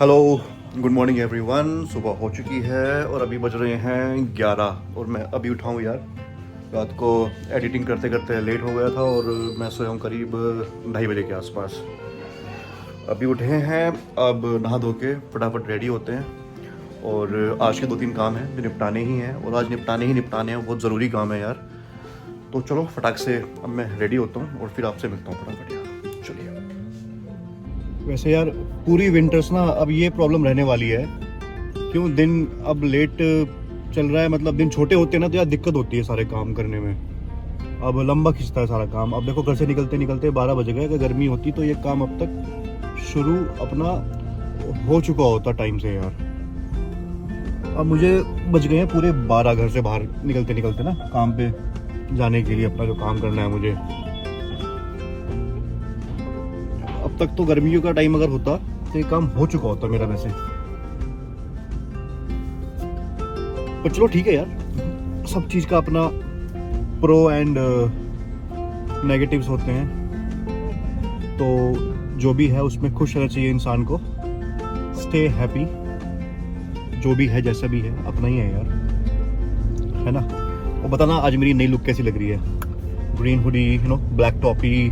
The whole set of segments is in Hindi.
Hello, good morning everyone. सुबह हो चुकी है और अभी बज रहे हैं 11 और मैं अभी उठा हूँ यार। रात को एडिटिंग करते करते लेट हो गया था और मैं सोया हूँ करीब 2:30 बजे के आसपास। अभी उठे हैं, अब नहा धो के फटाफट रेडी होते हैं और आज के 2-3 काम हैं जो निपटाने ही हैं और आज निपटाने हैं, बहुत ज़रूरी काम है यार। तो चलो फटाक से अब मैं रेडी होता हूँ और फिर आपसे मिलता हूँ फटाफट यार। चलिए। वैसे यार पूरी विंटर्स ना अब ये प्रॉब्लम रहने वाली है। क्यों दिन अब लेट चल रहा है, मतलब दिन छोटे होते हैं ना तो यार दिक्कत होती है सारे काम करने में। अब लंबा खिंचता है सारा काम। अब देखो घर से निकलते निकलते 12 बज गए। अगर गर्मी होती तो ये काम अब तक शुरू अपना हो चुका होता टाइम से यार। अब मुझे बज गए हैं पूरे 12 घर से बाहर निकलते निकलते ना काम पे जाने के लिए, अपना जो काम करना है मुझे। अब तक तो गर्मियों का टाइम अगर होता तो ये काम हो चुका होता मेरा वैसे। पर चलो ठीक है यार, सब चीज़ का अपना प्रो एंड नेगेटिव्स होते हैं। तो जो भी है उसमें खुश रहना चाहिए इंसान को। स्टे हैप्पी, जो भी है जैसा भी है अपना ही है यार, है ना। और बताना आज मेरी नई लुक कैसी लग रही है। ग्रीन हुडी, ब्लैक टॉपी।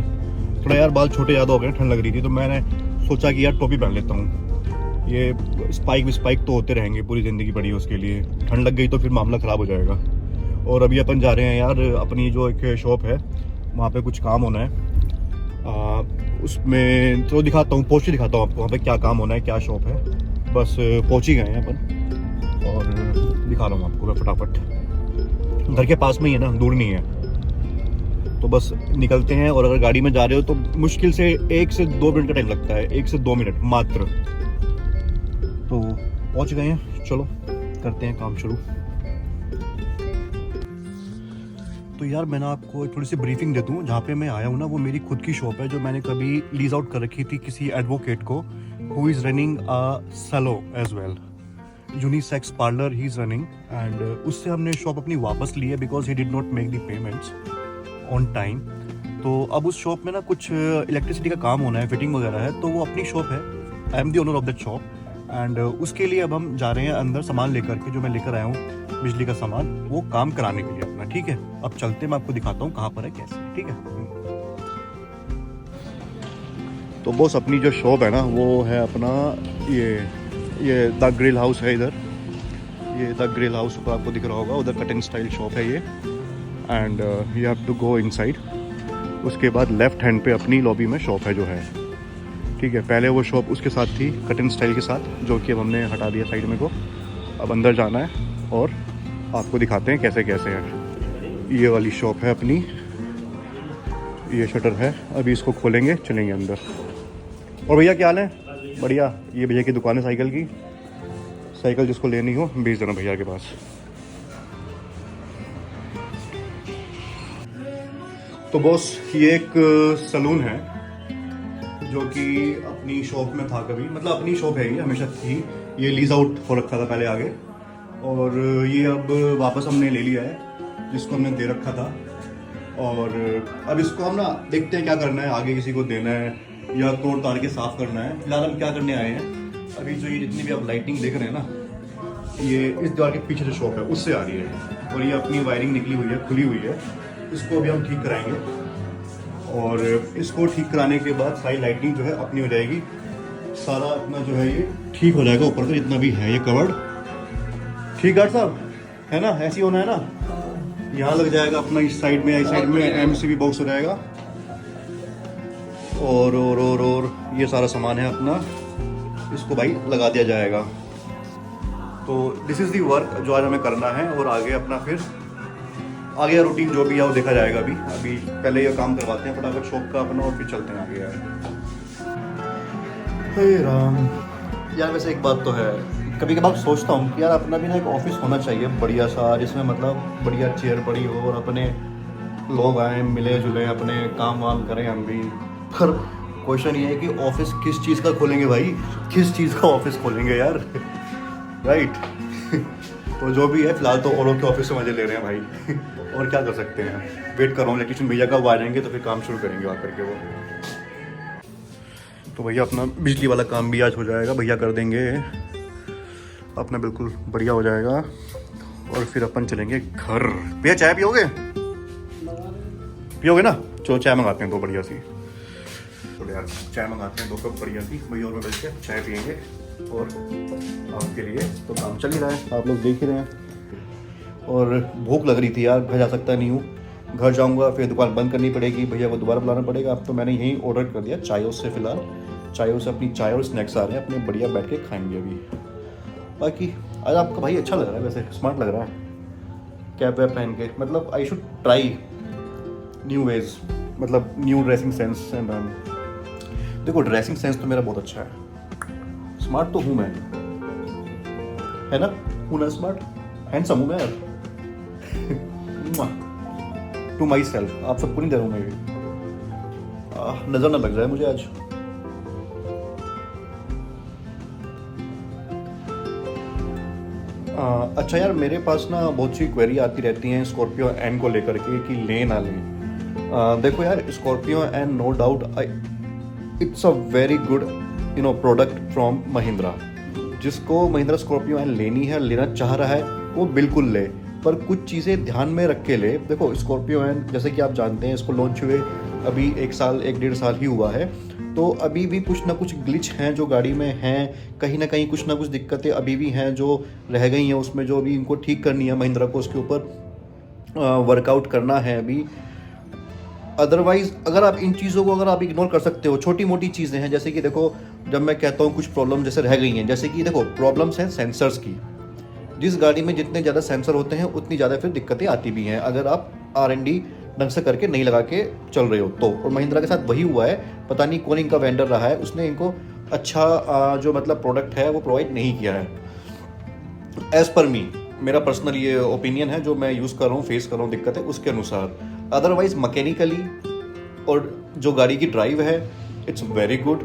थोड़ा यार बाल छोटे ज़्यादा हो गए, ठंड लग रही थी तो मैंने सोचा कि यार टोपी पहन लेता हूँ। ये स्पाइक तो होते रहेंगे, पूरी ज़िंदगी पड़ी है उसके लिए। ठंड लग गई तो फिर मामला ख़राब हो जाएगा। और अभी अपन जा रहे हैं यार, अपनी जो एक शॉप है वहाँ पे कुछ काम होना है। उसमें तो दिखाता हूँ, पहुँच के दिखाता हूँ आपको वहाँ पे क्या काम होना है, क्या शॉप है। बस पहुँच ही गए हैं अपन और दिखा रहा हूँ आपको मैं फटाफट। घर के पास में ही है ना, दूर नहीं है। तो बस निकलते हैं। और अगर गाड़ी में जा रहे हो तो मुश्किल से 1 से 2 मिनट का टाइम लगता है, 1 से 2 मिनट मात्र। तो पहुंच गए हैं, चलो करते हैं काम शुरू। तो यार मैं ना आपको थोड़ी सी ब्रीफिंग देता हूँ। जहाँ पे मैं आया हूँ ना वो मेरी खुद की शॉप है जो मैंने कभी लीज आउट कर रखी थी किसी एडवोकेट को, who is running a salon as well, unisex parlour he is running. And उससे हमने शॉप अपनी वापस ली है because he did not make the payments on time. तो अब उस शॉप में ना कुछ इलेक्ट्रिसिटी का काम होना है, फिटिंग वगैरह है, तो वो अपनी शॉप है। I am the owner of that shop and उसके लिए अब हम जा रहे हैं अंदर सामान लेकर के, जो मैं लेकर आया हूँ बिजली का सामान, वो काम कराने के लिए अपना। ठीक है, अब चलते मैं आपको दिखाता हूँ कहाँ पर है कैसे। ठीक है। तो बॉस अपनी जो शॉप है ना वो है अपना ये द ग्रिल हाउस है इधर। ये द ग्रिल हाउस ऊपर आपको दिख रहा होगा, उधर कटिंग स्टाइल शॉप है ये। And you have to go inside. उसके बाद लेफ्ट हैंड पे अपनी लॉबी में शॉप है जो है। ठीक है, पहले वो शॉप उसके साथ थी कटिंग स्टाइल के साथ, जो कि अब हमने हटा दिया साइड में को। अब अंदर जाना है और आपको दिखाते हैं कैसे कैसे है। ये वाली शॉप है अपनी, ये शटर है। अभी इसको खोलेंगे, चलेंगे अंदर। और भैया क्या हाल है? बढ़िया। ये भैया की दुकान है साइकिल की। साइकिल जिसको लेनी हो भेज देना भैया के पास। तो बॉस ये एक सलून है जो कि अपनी शॉप में था कभी, मतलब अपनी शॉप है ये, हमेशा थी। ये लीज आउट हो रखा था पहले आगे, और ये अब वापस हमने ले लिया है, जिसको हमने दे रखा था। और अब इसको हम ना देखते हैं क्या करना है, आगे किसी को देना है या तोड़ ताड़ के साफ करना है। फिलहाल हम क्या करने आए हैं, अभी जो ये जितनी भी आप लाइटिंग देख रहे हैं ना, ये इस दीवार के पीछे जो शॉप है उससे आ रही है। और ये अपनी वायरिंग निकली हुई है, खुली हुई है। इसको अभी हम ठीक कराएंगे और इसको ठीक कराने के बाद सारी लाइटिंग जो है अपनी हो जाएगी। सारा अपना जो है ये ठीक हो जाएगा, ऊपर से जितना भी है ये कवर्ड। ठीक है साहब, है ना, ऐसी होना है ना। यहाँ लग जाएगा अपना इस साइड में, इस साइड में एमसीबी बॉक्स हो जाएगा। और ये सारा सामान है अपना, इसको भाई लगा दिया जाएगा। तो दिस इज़ दी वर्क जो आज हमें करना है। और आगे अपना फिर आगे रूटीन जो भी है वो देखा जाएगा। अभी पहले ये काम करवाते हैं फटाफट शॉप का अपना और फिर चलते हैं आगे यार। हे राम यार, वैसे एक बात तो है, कभी कभार सोचता हूँ कि यार अपना भी ना एक ऑफिस होना चाहिए बढ़िया सा, जिसमें मतलब बढ़िया चेयर पड़ी हो और अपने लोग आए मिले जुले अपने काम वाम करें हम भी। पर क्वेश्चन ये है कि ऑफिस किस चीज़ का खोलेंगे भाई, किस चीज़ का ऑफिस खोलेंगे यार। राइट। तो जो भी है फिलहाल तो औरों के ऑफिस से मजे ले रहे हैं भाई। और क्या कर सकते हैं, वेट कर रहा हूँ इलेक्ट्रिशियन भैया का, वो आ जाएंगे तो फिर काम शुरू करेंगे आकर के वो। तो भैया अपना बिजली वाला काम भी आज हो जाएगा, भैया कर देंगे, अपना बिल्कुल बढ़िया हो जाएगा। और फिर अपन चलेंगे घर। भैया चाय पियोगे? पियोगे ना? चलो चाय मंगाते हैं दो बढ़िया सी। तो यार चाय मंगाते हैं 2 कप बढ़िया सी, भैया और मैं बैठ के चाय पियेंगे। और आपके लिए तो काम चल ही रहा है, आप लोग देख ही रहे हैं। और भूख लग रही थी यार, घर जा सकता नहीं हूँ, घर जाऊँगा फिर दुकान बंद करनी पड़ेगी, भैया को दोबारा बुलाना पड़ेगा। अब तो मैंने यहीं ऑर्डर कर दिया चायों से, फिलहाल चायों से अपनी चाय और स्नैक्स आ रहे हैं, अपने बढ़िया बैठ के खाएंगे अभी। बाकी आज आपका भाई अच्छा लग रहा है, वैसे स्मार्ट लग रहा है कैप वैप पहन के। मतलब I should try new ways, मतलब न्यू ड्रेसिंग सेंस। एंड देखो ड्रेसिंग सेंस तो मेरा बहुत अच्छा है, स्मार्ट तो हूँ मैं, है ना? हूँ ना स्मार्ट, हैंडसम हूँ मैं यार। टू माई सेल्फ, आप सबको नहीं दे रहा हूँ मैं ये, नजर ना लग जाए मुझे आज। अच्छा यार, मेरे पास ना बहुत सी क्वेरी आती रहती हैं स्कॉर्पियो एन को लेकर के कि ले ना लें। देखो यार, Scorpio N no doubt it's a very good product from Mahindra. जिसको महिंद्रा स्कॉर्पियो एन लेनी है, लेना चाह रहा है, वो बिल्कुल ले, पर कुछ चीज़ें ध्यान में रख के ले। देखो स्कॉर्पियो एन जैसे कि आप जानते हैं, इसको लॉन्च हुए अभी 1 साल ही हुआ है, तो अभी भी कुछ ना कुछ ग्लिच हैं जो गाड़ी में हैं, कहीं ना कहीं कुछ ना कुछ दिक्कतें अभी भी हैं जो रह गई हैं उसमें, जो अभी इनको ठीक करनी है महिंद्रा को, उसके ऊपर वर्कआउट करना है अभी। अदरवाइज अगर आप इन चीज़ों को अगर आप इग्नोर कर सकते हो, छोटी मोटी चीज़ें हैं, जैसे कि देखो जब मैं कहता हूँ कुछ प्रॉब्लम जैसे रह गई हैं, जैसे कि देखो प्रॉब्लम्स हैं सेंसर्स की। जिस गाड़ी में जितने ज़्यादा सेंसर होते हैं उतनी ज़्यादा फिर दिक्कतें आती भी हैं, अगर आप R&D ढंग से करके नहीं लगा के चल रहे हो तो। और महिंद्रा के साथ वही हुआ है, पता नहीं कौन इनका वेंडर रहा है, उसने इनको अच्छा जो मतलब प्रोडक्ट है वो प्रोवाइड नहीं किया है। एज़ पर मी, मेरा पर्सनल ये ओपिनियन है, जो मैं यूज़ कर रहा हूँ, फेस कर रहा हूँ दिक्कतें उसके अनुसार। अदरवाइज मैकेनिकली और जो गाड़ी की ड्राइव है, इट्स वेरी गुड,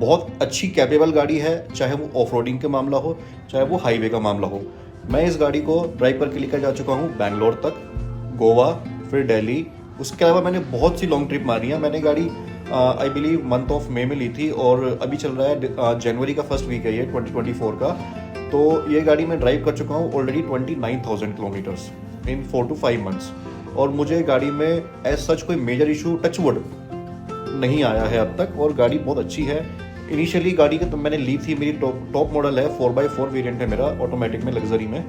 बहुत अच्छी कैपेबल गाड़ी है, चाहे वो ऑफ रोडिंग का मामला हो, चाहे वो हाईवे का मामला हो। मैं इस गाड़ी को ड्राइव करके लेकर जा चुका हूँ बैंगलोर तक, गोवा, फिर दिल्ली, उसके अलावा मैंने बहुत सी लॉन्ग ट्रिप मारी है। मैंने गाड़ी आई बिलीव मंथ ऑफ मई में ली थी, और अभी चल रहा है जनवरी का फर्स्ट वीक है ये 2024 का। तो ये गाड़ी मैं ड्राइव कर चुका हूँ already 29,000 kilometres in 4 to 5 months, और मुझे गाड़ी में एज सच कोई मेजर इशू टचवुड नहीं आया है अब तक, और गाड़ी बहुत अच्छी है। इनिशियली गाड़ी का तो मैंने ली थी, मेरी टॉप मॉडल है, 4x4 वेरिएंट है मेरा, ऑटोमेटिक में, लग्जरी में।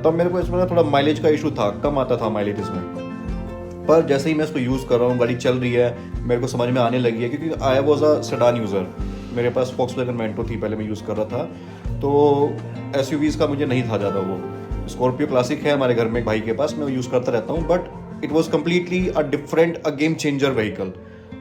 तब मेरे को इसमें थोड़ा माइलेज का इशू था, कम आता था माइलेज इसमें। पर जैसे ही मैं इसको यूज़ कर रहा हूँ, गाड़ी चल रही है, मेरे को समझ में आने लगी है, क्योंकि I was a sedan user, मेरे पास Volkswagen Manto थी पहले मैं यूज़ कर रहा था, तो SUVs का मुझे नहीं था ज़्यादा। वो स्कॉर्पियो क्लासिक है हमारे घर में एक भाई के पास, मैं यूज़ करता रहता हूँ, but it was completely a different, a game changer vehicle.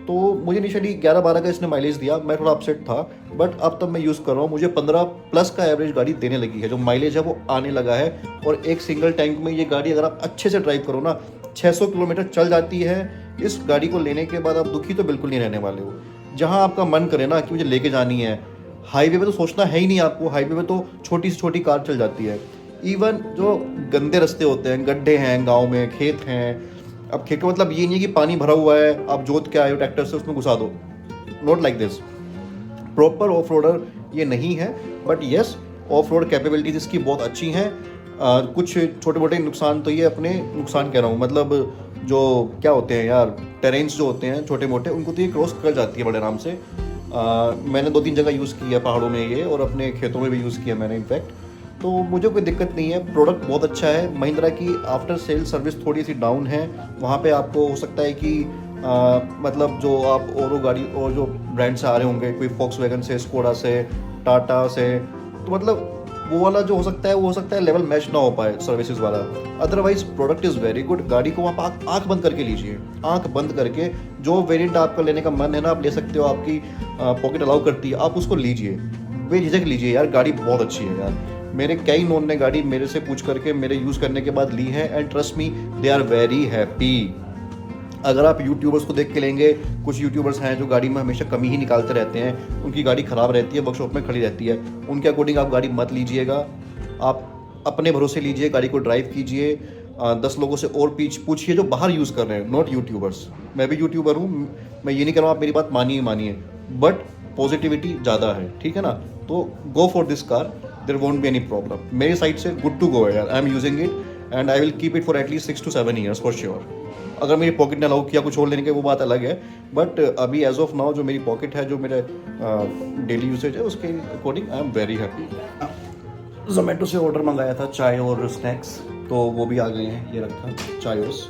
तो मुझे इनिशियली 11-12 का इसने माइलेज दिया, मैं थोड़ा अपसेट था, बट अब तब मैं यूज़ कर रहा हूँ, मुझे 15+ का एवरेज गाड़ी देने लगी है, जो माइलेज है वो आने लगा है। और एक सिंगल टैंक में ये गाड़ी अगर आप अच्छे से ड्राइव करो ना, 600 किलोमीटर चल जाती है। इस गाड़ी को लेने के बाद आप दुखी तो बिल्कुल नहीं रहने वाले हो। जहाँ आपका मन करे ना कि मुझे लेके जानी है, हाईवे पे तो सोचना है ही नहीं आपको, हाईवे पे तो छोटी से छोटी कार चल जाती है। इवन जो गंदे रास्ते होते हैं, गड्ढे हैं, गाँव में खेत हैं, अब खेत का मतलब ये नहीं है कि पानी भरा हुआ है, आप जोत के आए हो ट्रैक्टर से, उसमें घुसा दो, not like this. Proper off roader ये नहीं है, but yes of road capabilities इसकी बहुत अच्छी हैं। कुछ छोटे मोटे नुकसान तो ये अपने नुकसान कह रहा हूँ, मतलब जो क्या होते हैं यार, टेरेन्स जो होते हैं छोटे मोटे, उनको तो ये क्रॉस कर जाती है बड़े आराम से। मैंने 2-3 जगह यूज़ किया पहाड़ों में ये, और अपने खेतों में भी यूज़ किया मैंने इनफैक्ट, तो मुझे कोई दिक्कत नहीं है। प्रोडक्ट बहुत अच्छा है। महिंद्रा की आफ्टर सेल सर्विस थोड़ी सी डाउन है, वहाँ पे आपको हो सकता है कि मतलब जो आप और गाड़ी और जो ब्रांड से आ रहे होंगे, कोई Volkswagen से, स्कोडा से, टाटा से, तो मतलब वो वाला जो हो सकता है, वो हो सकता है लेवल मैच ना हो पाए सर्विसेज वाला। Otherwise product is very good. गाड़ी को आप आँख बंद करके लीजिए, आँख बंद करके जो वेरिएंट आपका लेने का मन है ना, आप ले सकते हो, आपकी पॉकेट अलाउ करती है, आप उसको लीजिए, बेझिझक लीजिए यार, गाड़ी बहुत अच्छी है यार। मेरे कई नोन ने गाड़ी मेरे से पूछ करके मेरे यूज़ करने के बाद ली है, and trust me they are very happy. अगर आप यूट्यूबर्स को देख के लेंगे, कुछ यूट्यूबर्स हैं जो गाड़ी में हमेशा कमी ही निकालते रहते हैं, उनकी गाड़ी ख़राब रहती है, वर्कशॉप में खड़ी रहती है, उनके अकॉर्डिंग आप गाड़ी मत लीजिएगा। आप अपने भरोसे लीजिए, गाड़ी को ड्राइव कीजिए, 10 लोगों से और पूछिए जो बाहर यूज़ कर रहे हैं, नॉट यूट्यूबर्स। मैं भी यूट्यूबर हूँ, मैं ये नहीं कह रहा हूँ आप मेरी बात मानिए, बट पॉजिटिविटी ज़्यादा है, ठीक है ना। तो go for this car, there won't be any problem. मेरी साइड से गुड टू गो है यार, I am using it and I will keep it for at least 6 to 7 years for sure. अगर मेरी पॉकेट ने अलाउ किया कुछ और लेने के वो बात अलग है, बट अभी एज ऑफ नाउ जो मेरी पॉकेट है, जो मेरे डेली यूसेज है, उसके according I am very happy. Zomato से ऑर्डर मंगाया था चाय और स्नैक्स, तो वो भी आ गए हैं, ये रखा चाय ओस।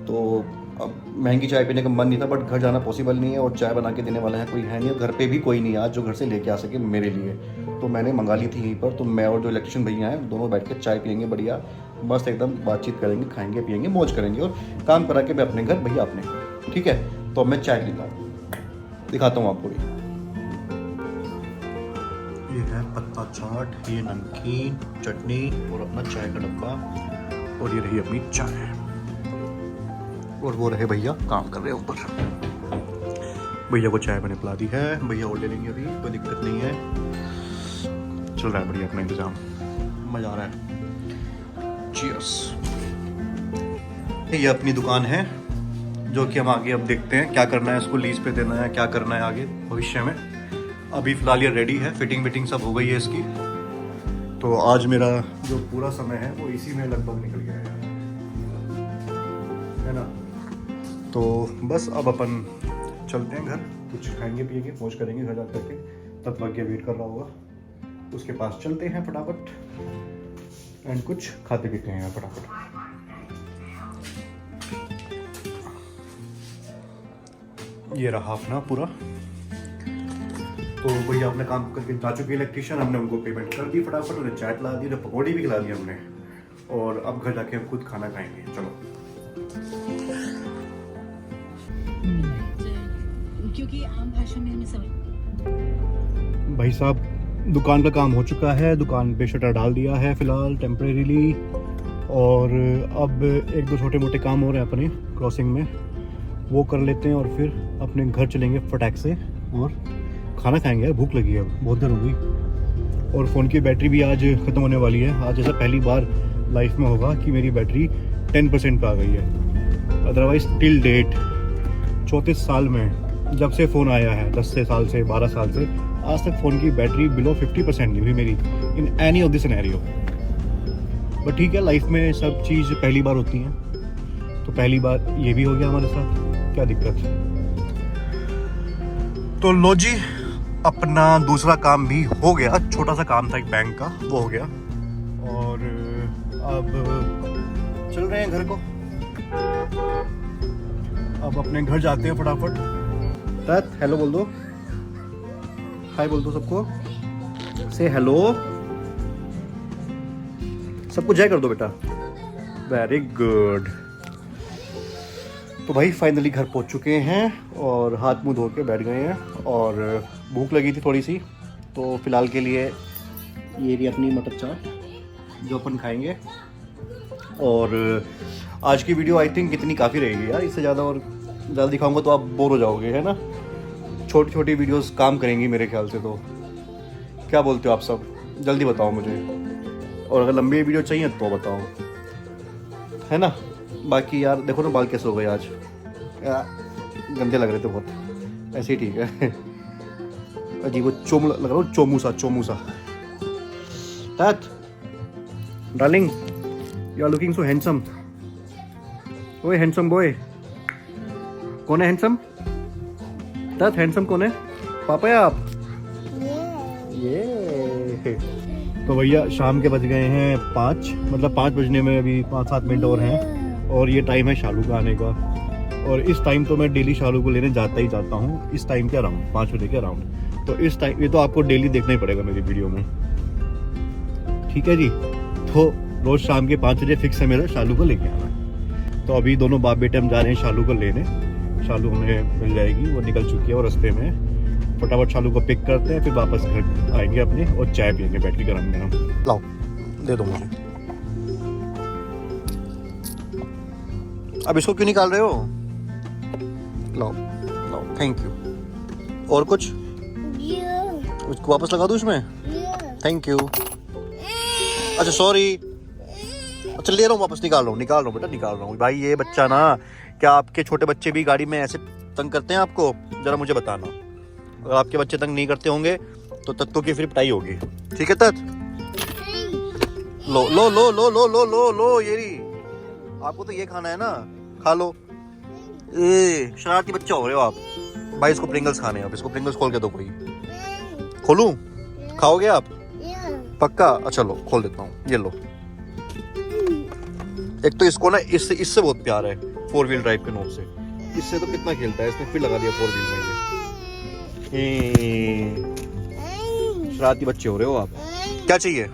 तो अब महंगी चाय पीने का मन नहीं था, बट घर जाना पॉसिबल नहीं है और चाय बना के देने वाला है कोई है नहीं, घर पे भी कोई नहीं आज जो घर से लेके आ सके मेरे लिए। तो मैंने मंगा ली थी यहीं पर। तो मैं और जो इलेक्ट्रिशियन भैया हैं दोनों बैठ के चाय पियेंगे बढ़िया, मस्त एकदम बातचीत करेंगे, खाएंगे पियेंगे, मौज करेंगे और काम करा के मैं अपने घर, भैया अपने। ठीक है, तो अब मैं चाय पीता हूँ, दिखाता हूँ आपको भी। ये है पत्ता चाट, ये नमकीन चटनी और अपना चाय का डब्बा, और ये रही अपनी चाय, और वो रहे भैया काम कर रहे हैं ऊपर। भैया को चाय मैंने पिला दी है, भैया और ले लेंगे, अभी कोई दिक्कत नहीं है, चल रहा है बढ़िया अपना इंतजाम, मजा आ रहा है। चीयर्स। ये अपनी दुकान है जो कि हम आगे अब देखते हैं क्या करना है, इसको लीज पे देना है, क्या करना है आगे भविष्य में। अभी फिलहाल ये रेडी है, फिटिंग विटिंग सब हो गई है इसकी। तो आज मेरा जो पूरा समय है वो इसी में लगभग निकल गया है ना। तो बस अब अपन चलते हैं घर, कुछ खाएंगे पिएंगे, मौज करेंगे घर जा करके। तब तक ये वेट कर रहा होगा, उसके पास चलते हैं फटाफट एंड कुछ खाते पीते हैं फटाफट। ये रहा अपना पूरा। तो भैया अपने काम करके जा चुके इलेक्ट्रिशियन, हमने उनको पेमेंट कर दी फटाफट, उन्हें चाय पिला दी, पकौड़ी भी खिला दी हमने, और अब घर जाके हम खुद खाना खाएंगे। चलो, क्योंकि आम भाषा में हमें समझ। भाई साहब दुकान का काम हो चुका है, दुकान पे शटर डाल दिया है फिलहाल टेम्परेरीली, और अब एक दो छोटे मोटे काम हो रहे हैं अपने क्रॉसिंग में, वो कर लेते हैं और फिर अपने घर चलेंगे फटाक से और खाना खाएंगे यार, भूख लगी है, बहुत देर हो गई। और फ़ोन की बैटरी भी आज ख़त्म होने वाली है। आज ऐसा पहली बार लाइफ में होगा कि मेरी बैटरी 10% पे आ गई है। अदरवाइज़ टिल डेट 34 साल में जब से फ़ोन आया है, 10 साल से 12 साल से, आज तक फ़ोन की बैटरी बिलो 50% नहीं हुई मेरी in any of the scenario. But ठीक है, लाइफ में सब चीज़ पहली बार होती हैं, तो पहली बार ये भी हो गया हमारे साथ, क्या दिक्कत है। तो लो जी, अपना दूसरा काम भी हो गया, छोटा सा काम था एक बैंक का, वो हो गया, और अब चल रहे हैं घर को। अब अपने घर जाते हैं फटाफट। तत हेलो बोल दो, हाय बोल दो सबको, से हेलो, सबको जय कर दो बेटा, वेरी गुड। तो भाई फाइनली घर पहुंच चुके हैं और हाथ मुंह धो के बैठ गए हैं, और भूख लगी थी थोड़ी सी, तो फिलहाल के लिए ये भी अपनी मटर चाट जो अपन खाएंगे। और आज की वीडियो आई थिंक इतनी काफ़ी रहेगी यार, इससे ज़्यादा और ज़्यादा दिखाऊंगा तो आप बोर हो जाओगे, है ना। छोटी छोटी वीडियोस काम करेंगी मेरे ख्याल से, तो क्या बोलते हो आप सब, जल्दी बताओ मुझे, और अगर लंबी वीडियो चाहिए तो बताओ, है ना। बाकी यार देखो ना बाल कैसे हो गए आज, गंदे लग रहे थे बहुत, ऐसे ही ठीक है। अजीब वो चोम लग रहा हो, चोमू सा। तात darling, you are looking so handsome. ओए हैंडसम बॉय, कौन है हैंडसम? तात हैंडसम कौन है? पापा है आप? ये तो भैया शाम के बज गए हैं 5, मतलब 5 बजने में अभी 5-7 मिनट और हैं, और ये टाइम है शालू का आने का। और इस टाइम तो मैं डेली शालू को लेने जाता ही जाता हूँ, इस टाइम के अराउंड 5 बजे के अराउंड। तो इस टाइम ये तो आपको डेली देखना ही पड़ेगा मेरी वीडियो में, ठीक है जी। तो रोज़ शाम के 5 बजे फिक्स है मेरा शालू को लेके आना। तो अभी दोनों बाप बेटे हम जा रहे हैं शालू को लेने, शालू हमें मिल जाएगी, वो निकल चुकी है और रास्ते में। फटाफट शालू को पिक करते हैं, फिर वापस घर आएंगे अपने और चाय पियेंगे बैठ के गरम गरम। लाओ दे दो मुझे। अब इसको क्यों निकाल रहे हो? लाओ लाओ, थैंक यू। और कुछ उसको वापस लगा दूँ इसमें? Thank you. अच्छा सॉरी, अच्छा ले रहा हूँ वापस, निकाल रहा हूँ बेटा, निकाल रहा हूँ। भाई ये बच्चा ना, क्या आपके छोटे बच्चे भी गाड़ी में ऐसे तंग करते हैं आपको? जरा मुझे बताना, अगर आपके बच्चे तंग नहीं करते होंगे तो तत्तों की फिर पिटाई होगी, ठीक है तत्? लो लो लो लो लो लो लो लो, ये रही, आपको तो ये खाना है ना, खा लो। ए शरारती बच्चा हो रहे हो आप। भाई इसको प्रिंगल्स खाने हैं, अब इसको प्रिंगल्स खोल के दो, कोई खोलूं? खाओगे आप पक्का? अच्छा लो खोल देता हूँ, ये लो। एक तो इसको ना इससे बहुत प्यार है, 4 व्हील ड्राइव के नोब से। इससे तो कितना खेलता है, इसने फिर लगा दिया 4 व्हील में ये। शरारती बच्चे हो रहे हो आप। क्या चाहिए?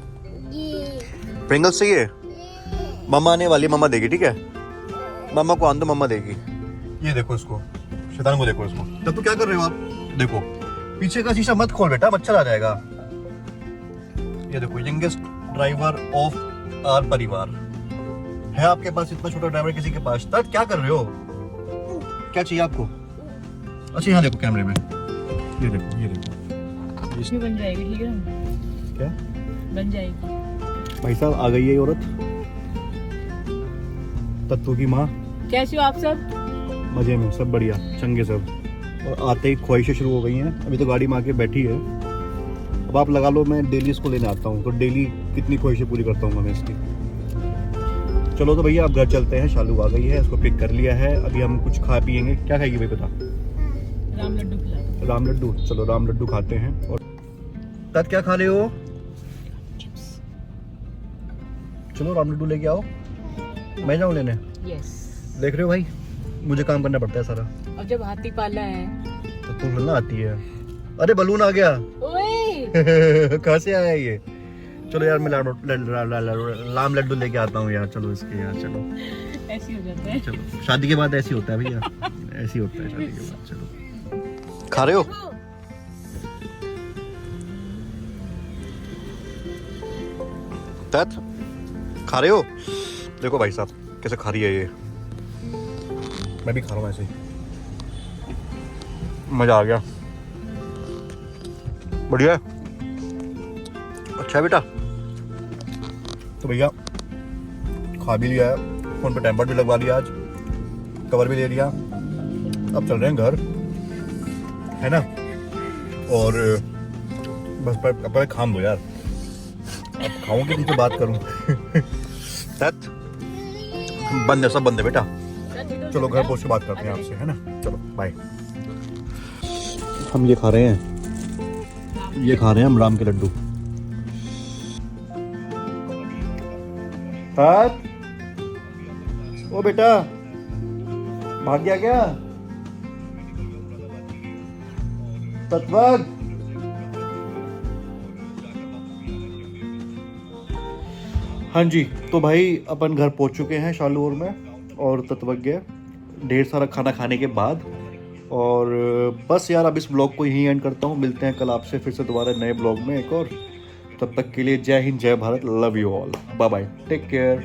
प्रिंगल्स चाहिए? मम्मा आने वाली, मम्मा देगी, ठीक है? मम्मा को आन दो, मम्मा देगी। ये देखो इसको, शैतान को देखो इसको। तब तो क्या कर रहे हो आप? देखो पीछे का शीशा मत खोल बेटा, मच्छर आ जाएगा। ये देखो यंगेस्ट ड्राइवर ऑफ आवर परिवार है आपके पास, इतना छोटा ड्राइवर किसी के पास। तब क्या कर रहे हो? क्या चाहिए आपको? अच्छा यहाँ देखो कैमरे में, ये देखो ये देखो। इसमें बन जाएगी, ठीक है ना? क्या बन जाएगी। भाई साहब आ गई है औरत, तत्तू की माँ। कैसे हो आप सब? मजे में, सब बढ़िया, चंगे सब। और आते ही ख्वाहिशें शुरू हो गई हैं। अभी तो गाड़ी में आके बैठी है। अब आप लगा लो मैं डेली इसको लेने आता हूँ, तो डेली कितनी ख्वाहिशें पूरी करता हूँ मैं इसकी। चलो तो भैया आप घर चलते हैं, शालू आ गई है, इसको पिक कर लिया है। अभी हम कुछ खा पियेंगे। क्या खाएगी भाई पता? राम लड्डू खिलाओ। राम लड्डू, चलो राम लड्डू खाते हैं। और तब क्या खा रहे हो? चलो राम लड्डू लेके आओ, मैं जाऊँ लेने? यस। देख रहे हो भाई, मुझे काम करना पड़ता है सारा। अब जब हाथी पाला है तो तुम मिलना आती है। अरे बलून आ गया। ओए कहाँ से आया ये? चलो यार मैं राम लड्डू लेके आता हूँ यार। चलो इसके यार, चलो ऐसे हो जाता है। चलो शादी के बाद ऐसे होता है भैया, ऐसे होता है शादी के बाद। चलो खा रहे हो? तत खा रहे हो? देखो भाई साहब कैसे खा रही है ये। मैं भी खा रहा हूँ ऐसे ही, मजा आ गया, बढ़िया है, अच्छा है बेटा। तो भैया खा भी लिया है, फोन पे टेम्पर भी लगवा लिया, आज कवर भी ले लिया। अब चल रहे हैं घर, है ना? और बस पर खाम दो यार, अब खाऊं कि तुमसे बात करूं? तत बंद है, सब बंद है बेटा। चलो घर पहुंच के बात करते हैं आपसे, है ना? चलो बाय। हम ये खा रहे हैं, ये खा रहे हैं हम राम के लड्डू। तत ओ बेटा भाग गया क्या? तत्वग हाँ जी, तो भाई अपन घर पहुंच चुके हैं शालूर में, और तत्वज्ञ ढेर सारा खाना खाने के बाद। और बस यार अब इस ब्लॉग को यहीं एंड करता हूँ। मिलते हैं कल आपसे फिर से दोबारा नए ब्लॉग में एक और। तब तक के लिए जय हिंद, जय Bharat, love you all, bye bye, take care.